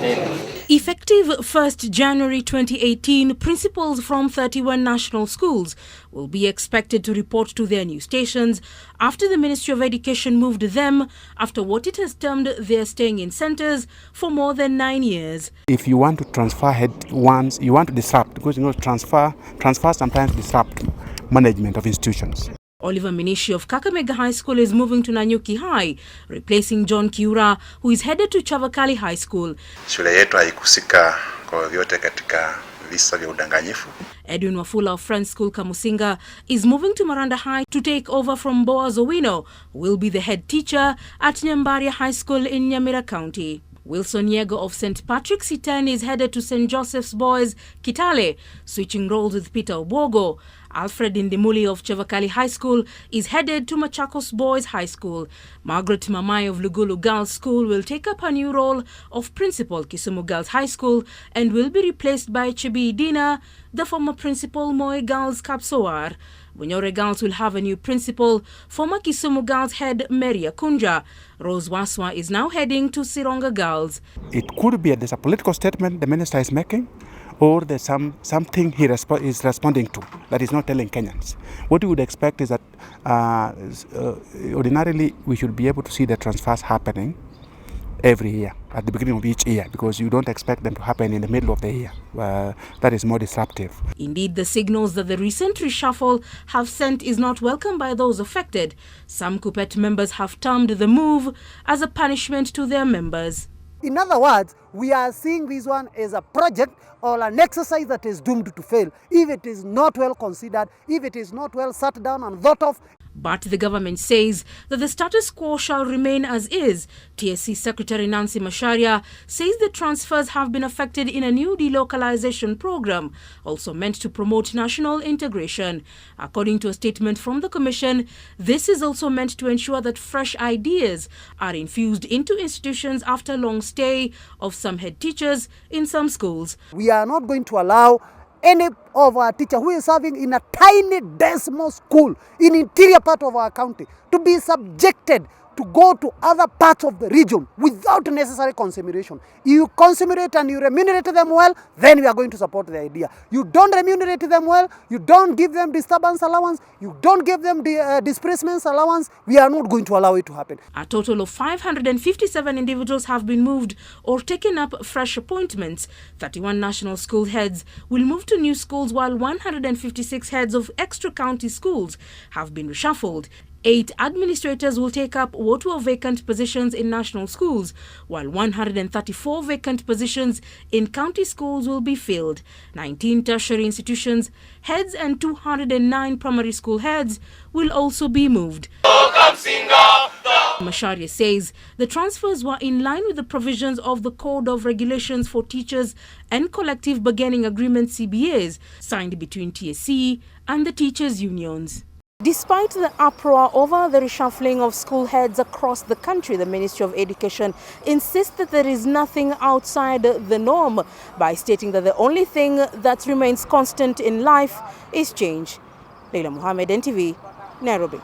Effective 1st January 2018, principals from 31 national schools will be expected to report to their new stations after the Ministry of Education moved them after what it has termed their staying in centres for more than 9 years. If you want to transfer head once, you want to disrupt, because transfer sometimes disrupt management of institutions. Oliver Minishi of Kakamega High School is moving to Nanyuki High, replacing John Kiura, who is headed to Chavakali High School. Shule yetu haikusika kwa vyote katika visa vya udanganyifu. Edwin Wafula of Friends School Kamusinga is moving to Maranda High to take over from Boaz Owino, who will be the head teacher at Nyambaria High School in Nyamira County. Wilson Yego of St. Patrick's Iten is headed to St. Joseph's Boys Kitale, switching roles with Peter Obogo. Alfred Indimuli of Chavakali High School is headed to Machakos Boys High School. Margaret Mamai of Lugulu Girls School will take up her new role of principal Kisumu Girls High School and will be replaced by Chibi Dina, the former principal Moi Girls Kapsoar. Bunyore Girls will have a new principal, former Kisumu Girls head Maria Kunja. Rose Waswa is now heading to Sironga Girls. It could be there's a political statement the minister is making, or there's something he is responding to that is not telling Kenyans. What we would expect is that ordinarily we should be able to see the transfers happening every year, at the beginning of each year, because you don't expect them to happen in the middle of the year. That is more disruptive. Indeed, the signals that the recent reshuffle have sent is not welcome by those affected. Some KUPPET members have termed the move as a punishment to their members. In other words, we are seeing this one as a project or an exercise that is doomed to fail if it is not well considered, if it is not well sat down and thought of. But the government says that the status quo shall remain as is. TSC Secretary Nancy Macharia says the transfers have been affected in a new delocalization program, also meant to promote national integration. According to a statement from the Commission, this is also meant to ensure that fresh ideas are infused into institutions after long stay of some head teachers in some schools. We are not going to allow any of our teacher who is serving in a tiny decimal school in interior part of our county to be subjected to go to other parts of the region without necessary consideration. You considerate and you remunerate them well, then we are going to support the idea. You don't remunerate them well, you don't give them disturbance allowance, you don't give them displacement allowance, we are not going to allow it to happen. A total of 557 individuals have been moved or taken up fresh appointments. 31 national school heads will move to new schools, while 156 heads of extra county schools have been reshuffled. 8 administrators will take up what were vacant positions in national schools, while 134 vacant positions in county schools will be filled. 19 tertiary institutions heads and 209 primary school heads will also be moved. Macharia says the transfers were in line with the provisions of the Code of Regulations for Teachers and Collective Bargaining Agreement CBAs signed between TSC and the teachers' unions. Despite the uproar over the reshuffling of school heads across the country, the Ministry of Education insists that there is nothing outside the norm by stating that the only thing that remains constant in life is change. Leila Mohammed, NTV, Nairobi.